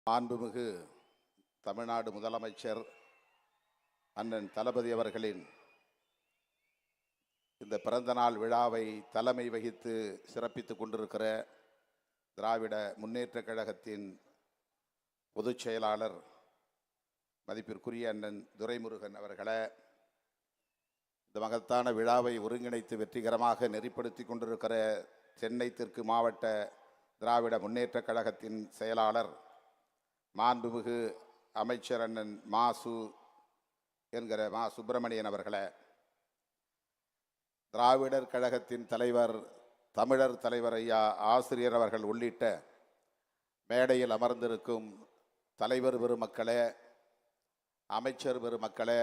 மாண்புமிகு தமிழ்நாடு முதலமைச்சர் அண்ணன் தளபதி அவர்களின் இந்த பிறந்தநாள் விழாவை தலைமை வகித்து சிறப்பித்துக் கொண்டிருக்கிற திராவிட முன்னேற்றக் கழகத்தின் பொதுச் செயலாளர் மதிப்பிற்குரிய அண்ணன் துரைமுருகன் அவர்களே, இந்த மகத்தான விழாவை ஒருங்கிணைத்து வெற்றிகரமாக நெறிப்படுத்தி கொண்டிருக்கிற சென்னை தெற்கு மாவட்ட திராவிட முன்னேற்றக் கழகத்தின் செயலாளர் மாண்புமிகு அமைச்சர் அண்ணன் மாசு என்கிற மா சுப்பிரமணியன் அவர்களே, திராவிடர் கழகத்தின் தலைவர் தமிழர் தலைவர் ஐயா ஆசிரியர் அவர்கள் உள்ளிட்ட மேடையில் அமர்ந்திருக்கும் தலைவர் பெருமக்களே, அமைச்சர் பெருமக்களே,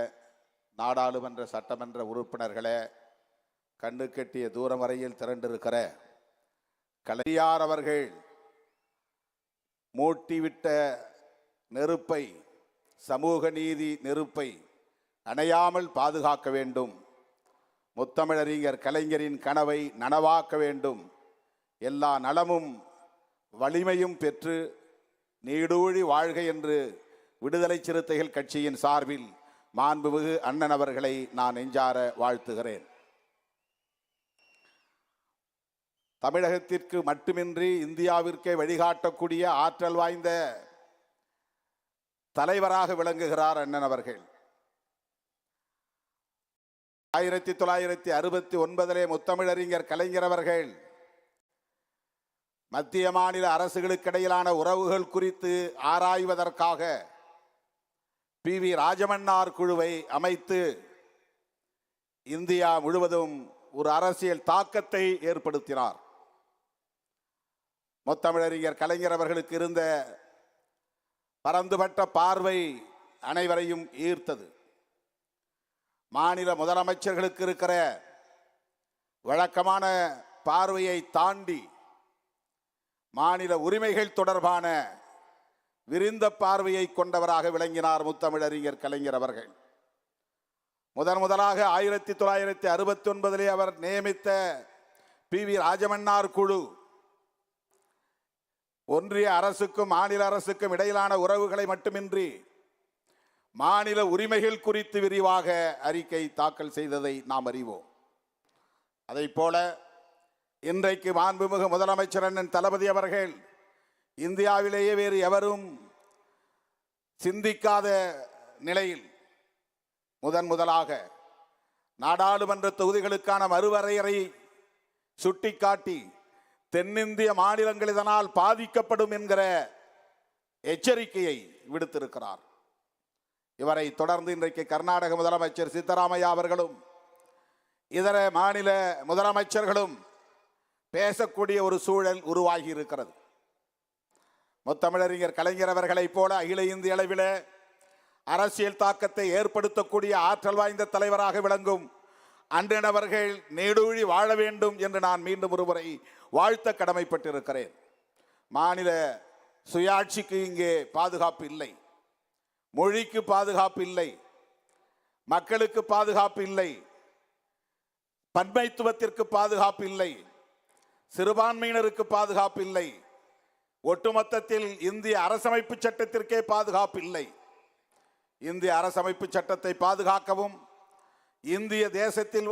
நாடாளுமன்ற சட்டமன்ற உறுப்பினர்களே, கண்ணு கெட்டிய தூரம் வரையில் திரண்டிருக்கிற கலைஞர் அவர்கள் மூட்டிவிட்ட நெருப்பை, சமூக நீதி நெருப்பை அணையாமல் பாதுகாக்க வேண்டும். முத்தமிழறிஞர் கலைஞரின் கனவை நனவாக்க வேண்டும். எல்லா நலமும் வலிமையும் பெற்று நீடூழி வாழ்க என்று விடுதலை சிறுத்தைகள் கட்சியின் சார்பில் மாண்புமிகு அண்ணன் அவர்களை நான் நெஞ்சார வாழ்த்துகிறேன். தமிழகத்திற்கு மட்டுமின்றி இந்தியாவிற்கே வழிகாட்டக்கூடிய ஆற்றல் வாய்ந்த தலைவராக விளங்குகிறார் அண்ணன் அவர்கள். 1969 முத்தமிழறிஞர் கலைஞர் அவர்கள் மத்திய மாநில அரசுகளுக்கிடையிலான உறவுகள் குறித்து ஆராய்வதற்காக PV ராஜமன்னார் குழுவை அமைத்து இந்தியா முழுவதும் ஒரு அரசியல் தாக்கத்தை ஏற்படுத்தினார். முத்தமிழறிஞர் கலைஞர் அவர்களுக்கு இருந்த பரந்துபட்ட பார்வை அனைவரையும் ஈர்த்தது. மாநில முதலமைச்சர்களுக்கு இருக்கிற வழக்கமான பார்வையை தாண்டி மாநில உரிமைகள் தொடர்பான விரிந்த பார்வையை கொண்டவராக விளங்கினார் முத்தமிழறிஞர் கலைஞர் அவர்கள். முதலாக 1969 அவர் நியமித்த PV ராஜமன்னார் குழு ஒன்றிய அரசுக்கும் மாநில அரசுக்கும் இடையிலான உறவுகளை மட்டுமின்றி மாநில உரிமைகள் குறித்து விரிவாக அறிக்கை தாக்கல் செய்ததை நாம் அறிவோம். அதைப்போல இன்றைக்கு மாண்புமிகு முதலமைச்சர் அண்ணன் தளபதி அவர்கள் இந்தியாவிலேயே வேறு எவரும் சிந்திக்காத நிலையில் முதலாக நாடாளுமன்ற தொகுதிகளுக்கான மறுவரையறை சுட்டிக்காட்டி தென்னிந்திய மாநிலங்கள் இதனால் பாதிக்கப்படும் என்கிற எச்சரிக்கையை விடுத்திருக்கிறார். இவரை தொடர்ந்து இன்றைக்கு கர்நாடக முதலமைச்சர் சித்தராமையா அவர்களும் இதர மாநில முதலமைச்சர்களும் பேசக்கூடிய ஒரு சூழல் உருவாகி இருக்கிறது. முத்தமிழறிஞர் கலைஞர் அவர்களைப் போல அகில இந்திய அளவில் அரசியல் தாக்கத்தை ஏற்படுத்தக்கூடிய ஆற்றல் வாய்ந்த தலைவராக விளங்கும் அண்ணன் அவர்கள் நீடூழி வாழ வேண்டும் என்று நான் மீண்டும் ஒருமுறை வாழ்த்த கடமைப்பட்டிருக்கிறேன். மாநில சுயாட்சிக்கு இங்கே பாதுகாப்பு இல்லை, மொழிக்கு பாதுகாப்பு இல்லை, மக்களுக்கு பாதுகாப்பு இல்லை, பன்மைத்துவத்திற்கு பாதுகாப்பு இல்லை, சிறுபான்மையினருக்கு பாதுகாப்பு இல்லை, ஒட்டுமொத்தத்தில் இந்திய அரசமைப்பு சட்டத்திற்கே பாதுகாப்பு இல்லை. இந்திய அரசமைப்பு சட்டத்தை பாதுகாக்கவும் இந்திய தேசத்தில்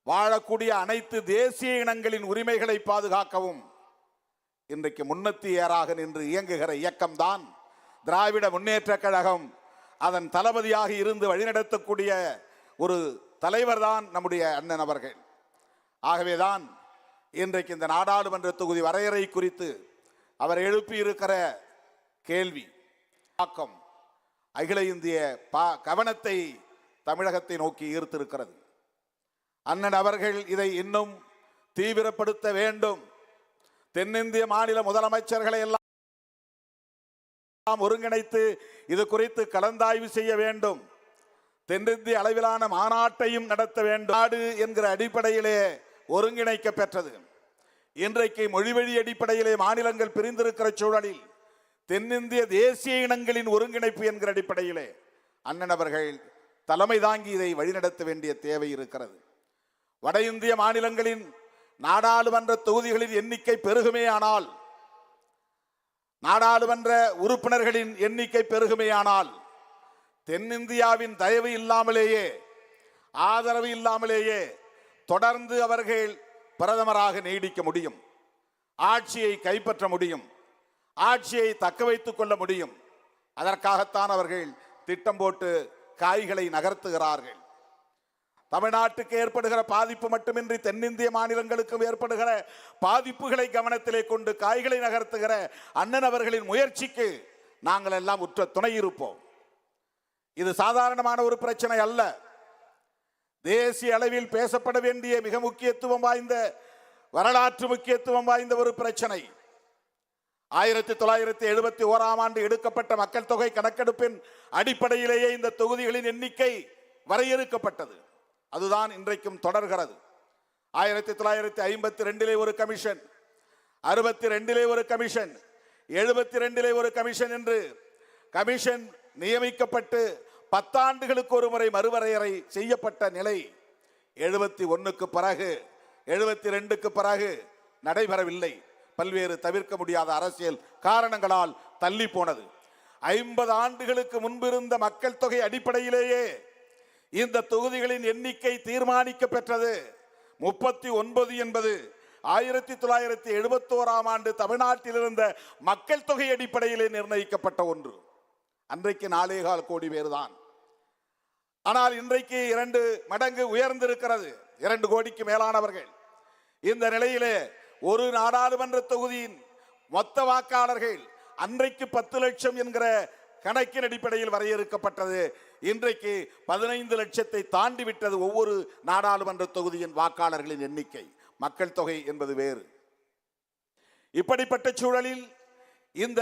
வாழக்கூடிய அனைத்து தேசிய இனங்களின் உரிமைகளை பாதுகாக்கவும் இன்றைக்கு முன்னெத்தியராக நின்று இயங்குகிற இயக்கம்தான் திராவிட முன்னேற்றக் கழகம். அதன் தளபதியாக இருந்து வழிநடத்தக்கூடிய ஒரு தலைவர் தான் நம்முடைய அண்ணன் அவர்கள். ஆகவேதான் இன்றைக்கு இந்த நாடாளுமன்ற தொகுதி வரையறை குறித்து அவர் எழுப்பியிருக்கிற கேள்வி தாக்கம் அகில இந்திய கவனத்தை தமிழகத்தை நோக்கி ஈர்த்திருக்கிறது. அண்ணன் அவர்கள் இதை இன்னும் தீவிரப்படுத்த வேண்டும். தென்னிந்திய மாநில முதலமைச்சர்களை எல்லாம் ஒருங்கிணைத்து இது குறித்து கலந்தாய்வு செய்ய வேண்டும். தென்னிந்திய அளவிலான மாநாட்டையும் நடத்த வேண்டும். நாடு என்கிற அடிப்படையிலே ஒருங்கிணைக்க பெற்றது. இன்றைக்கு மொழிவழி அடிப்படையிலே மாநிலங்கள் பிரிந்திருக்கிற சூழலில் தென்னிந்திய தேசிய இனங்களின் ஒருங்கிணைப்பு என்கிற அடிப்படையிலே அண்ணன் அவர்கள் தலைமை தாங்கி இதை வழிநடத்த வேண்டிய தேவை இருக்கிறது. வட இந்திய மாநிலங்களின் நாடாளுமன்ற தொகுதிகளின் எண்ணிக்கை பெருகுமே ஆனால் நாடாளுமன்ற உறுப்பினர்களின் எண்ணிக்கை பெருகுமையானால் தென்னிந்தியாவின் தயவு இல்லாமலேயே, ஆதரவு இல்லாமலேயே தொடர்ந்து அவர்கள் பிரதமராக நீடிக்க முடியும், ஆட்சியை கைப்பற்ற முடியும், ஆட்சியை தக்க வைத்துக் கொள்ள முடியும். அதற்காகத்தான் அவர்கள் திட்டம் போட்டு காய்களை நகர்த்துகிறார்கள். தமிழ்நாட்டுக்கு ஏற்படுகிற பாதிப்பு மட்டுமின்றி தென்னிந்திய மாநிலங்களுக்கும் ஏற்படுகிற பாதிப்புகளை கவனத்திலே கொண்டு காய்களை நகர்த்துகிற அண்ணன் அவர்களின் முயற்சிக்கு நாங்கள் எல்லாம் உற்ற துணை இருப்போம். இது சாதாரணமான ஒரு பிரச்சனை அல்ல. தேசிய அளவில் பேசப்பட வேண்டிய மிக முக்கியத்துவம் வாய்ந்த, வரலாற்று முக்கியத்துவம் வாய்ந்த ஒரு பிரச்சனை. 1971ஆம் ஆண்டு எடுக்கப்பட்ட மக்கள் தொகை கணக்கெடுப்பின் அடிப்படையிலேயே இந்த தொகுதிகளின் எண்ணிக்கை வரையறுக்கப்பட்டது. அதுதான் இன்றைக்கும் தொடர்கிறது. 1952 ஒரு கமிஷன், 62 ஒரு கமிஷன், 72 ஒரு கமிஷன் என்று கமிஷன் நியமிக்கப்பட்டு 10 ஆண்டுகளுக்கு ஒரு முறை மறுவரையறை செய்யப்பட்ட நிலை 71க்கு பிறகு, 72க்கு பிறகு நடைபெறவில்லை. பல்வேறு தவிர்க்க முடியாத அரசியல் காரணங்களால் தள்ளி போனது. 50 ஆண்டுகளுக்கு முன்பிருந்த மக்கள் தொகை அடிப்படையிலேயே இந்த தொகுதிகளின் எண்ணிக்கை தீர்மானிக்க பெற்றது. 39 என்பது 1971ஆம் ஆண்டு தமிழ்நாட்டில் இருந்த மக்கள் தொகை அடிப்படையிலே நிர்ணயிக்கப்பட்ட ஒன்று. அன்றைக்கு 4.25 கோடி பேர் தான். ஆனால் இன்றைக்கு 2 மடங்கு உயர்ந்திருக்கிறது, 2 கோடிக்கு மேலானவர்கள். இந்த நிலையிலே ஒரு நாடாளுமன்ற தொகுதியின் மொத்த வாக்காளர்கள் அன்றைக்கு 10 லட்சம் என்கிற கணக்கின் அடிப்படையில் வரையறுக்கப்பட்டது. இன்றைக்கு 15 லட்சத்தை தாண்டி விட்டது ஒவ்வொரு நாடாளுமன்ற தொகுதியின் வாக்காளர்களின் எண்ணிக்கை. மக்கள் தொகை என்பது வேறு. இப்படிப்பட்ட சூழலில் இந்த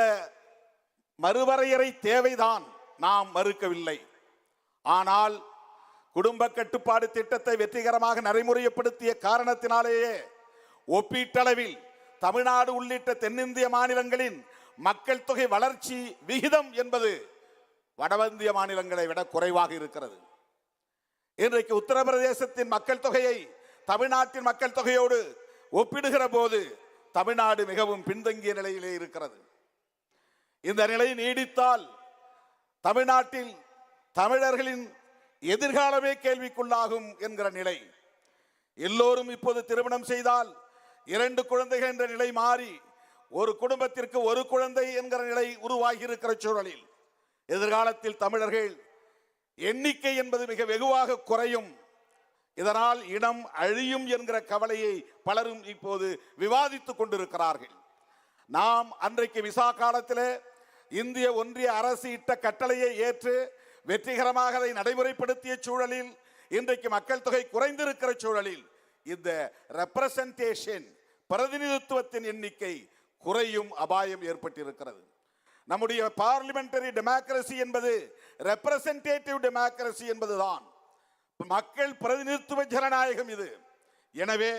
மறுவரையறை தேவைதான், நாம் மறுக்கவில்லை. ஆனால் குடும்ப கட்டுப்பாடு திட்டத்தை வெற்றிகரமாக நடைமுறைப்படுத்திய காரணத்தினாலேயே ஒப்பீட்டளவில் தமிழ்நாடு உள்ளிட்ட தென்னிந்திய மாநிலங்களின் மக்கள் தொகை வளர்ச்சி விகிதம் என்பது வடஇந்திய மாநிலங்களை விட குறைவாக இருக்கிறது. இன்றைக்கு உத்தரப்பிரதேசத்தின் மக்கள் தொகையை தமிழ்நாட்டின் மக்கள் தொகையோடு ஒப்பிடுகிற போது தமிழ்நாடு மிகவும் பின்தங்கிய நிலையிலே இருக்கிறது. இந்த நிலை நீடித்தால் தமிழ்நாட்டில் தமிழர்களின் எதிர்காலமே கேள்விக்குள்ளாகும் என்கிற நிலை. எல்லோரும் இப்போது திருமணம் செய்தால் 2 குழந்தைகள் என்ற நிலை மாறி ஒரு குடும்பத்திற்கு ஒரு குழந்தை என்கிற நிலை உருவாகி இருக்கிற சூழலில் எதிர்காலத்தில் தமிழர்கள் எண்ணிக்கை என்பது மிக வெகுவாக குறையும். இதனால் இனம் அழியும் என்கிற கவலையை பலரும் இப்போது விவாதித்துக் கொண்டிருக்கிறார்கள். நாம் அன்றைக்கு விசா காலத்திலே இந்திய ஒன்றிய அரசு இட்ட கட்டளையை ஏற்று வெற்றிகரமாக அதை நடைமுறைப்படுத்திய சூழலில் இன்றைக்கு மக்கள் தொகை குறைந்திருக்கிற சூழலில் இந்த ரெப்ரசன்டேஷன், பிரதிநிதித்துவத்தின் எண்ணிக்கை குறையும் அபாயம் ஏற்பட்டிருக்கிறது. நம்முடைய பார்லிமெண்டரி டெமோக்ரசி என்பது ரெப்ரசன்டேட்டிவ் டெமோக்ரசி என்பதுதான், மக்கள் பிரதிநிதித்துவ ஜனநாயகம் இது. எனவே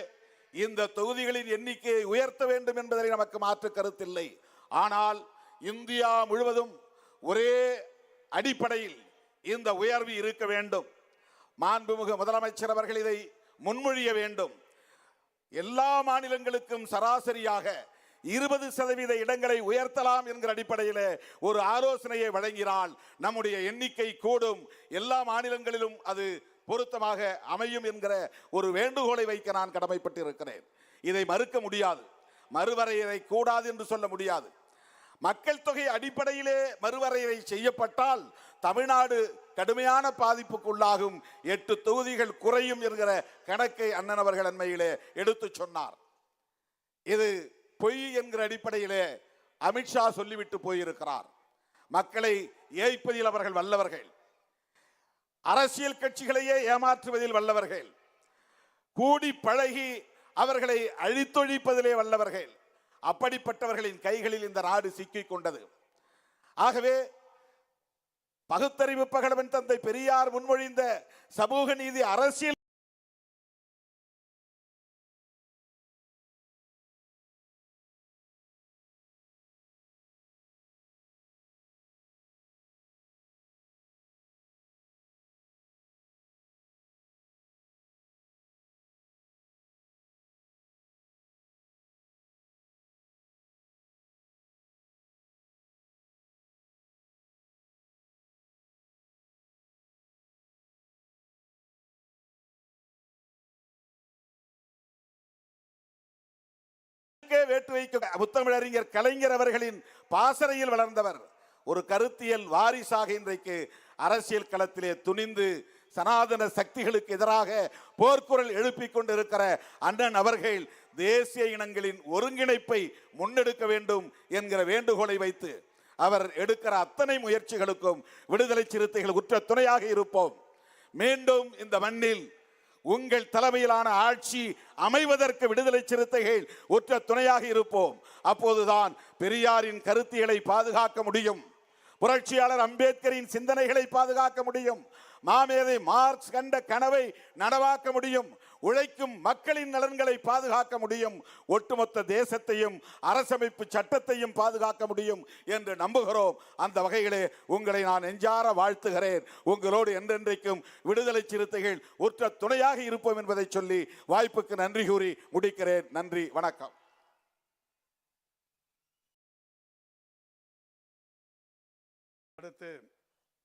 இந்த தொகுதிகளின் எண்ணிக்கையை உயர்த்த வேண்டும் என்பதை நமக்கு மாற்று கருத்தில்லை. ஆனால் இந்தியா முழுவதும் ஒரே அடிப்படையில் இந்த உயர்வு இருக்க வேண்டும். மாண்புமிகு முதலமைச்சர் அவர்கள் இதை முன்மொழிய வேண்டும். எல்லா மாநிலங்களுக்கும் சராசரியாக 20% இடங்களை உயர்த்தலாம் என்கிற அடிப்படையில் ஒரு ஆலோசனையை வழங்கினால் நம்முடைய எண்ணிக்கை கூடும், எல்லா மாநிலங்களிலும் அது பொருத்தமாக அமையும் என்கிற ஒரு வேண்டுகோளை வைக்க நான் கடமைப்பட்டிருக்கிறேன். இதை மறுக்க முடியாது, மறுவரையறை கூடாது என்று சொல்ல முடியாது. மக்கள் தொகை அடிப்படையிலே மறுவரையறை செய்யப்பட்டால் தமிழ்நாடு கடுமையான பாதிப்புக்குள்ளாகும், 8 தொகுதிகள் குறையும் என்கிற கணக்கை அண்ணன் அவர்கள் அண்மையிலே எடுத்து சொன்னார். இது பொய் என்கிற அடிப்படையிலே அமித்ஷா சொல்லிவிட்டு போயிருக்கிறார். மக்களை ஏய்ப்பதில் அவர்கள் வல்லவர்கள், அரசியல் கட்சிகளையே ஏமாற்றுவதில் வல்லவர்கள், கூடி பழகி அவர்களை அழித்தொழிப்பதிலே வல்லவர்கள். அப்படிப்பட்டவர்களின் கைகளில் இந்த நாடு சிக்கிக் கொண்டது. ஆகவே பகுத்தறிவு பகலவன் தந்தை பெரியார் முன்மொழிந்த சமூக நீதி அரசியல் வேட்டு வைக்க முத்தமிழறிஞர் கலைஞர் அவர்களின் பாசறையில் வளர்ந்தவர். ஒரு கருத்தியல் வாரிசாக இன்றைக்கு அரசியல் களத்திலே துணிந்து சனாதன சக்திகளுக்கு எதிராக போர்க்குரல் எழுப்பிக் கொண்டிருக்கிற அண்ணன் அவர்கள் தேசிய இனங்களின் ஒருங்கிணைப்பை முன்னெடுக்க வேண்டும் என்கிற வேண்டுகோளை வைத்து அவர் எடுக்கிற அத்தனை முயற்சிகளுக்கும் விடுதலை சிறுத்தைகள் உற்ற துணையாக இருப்போம். மீண்டும் இந்த மண்ணில் உங்கள் தலைமையிலான ஆட்சி அமைவதற்கு விடுதலை சிறுத்தைகள் உற்ற துணையாக இருப்போம். அப்போதுதான் பெரியாரின் கருத்தியலை பாதுகாக்க முடியும், புரட்சியாளர் அம்பேத்கரின் சிந்தனைகளை பாதுகாக்க முடியும், மாமேதை மார்க்ஸ் கண்ட கனவை நனவாக்க முடியும், உழைக்கும் மக்களின் நலன்களை பாதுகாக்க முடியும், ஒட்டுமொத்த தேசத்தையும் அரசமைப்பு சட்டத்தையும் பாதுகாக்க முடியும் என்று நம்புகிறோம். அந்த வகையிலே உங்களை நான் நெஞ்சார வாழ்த்துகிறேன். உங்களோடு என்றென்றைக்கும் விடுதலை சிறுத்தைகள் உற்ற துணையாக இருப்போம் என்பதை சொல்லி வாய்ப்புக்கு நன்றி கூறி முடிக்கிறேன். நன்றி, வணக்கம். அடுத்து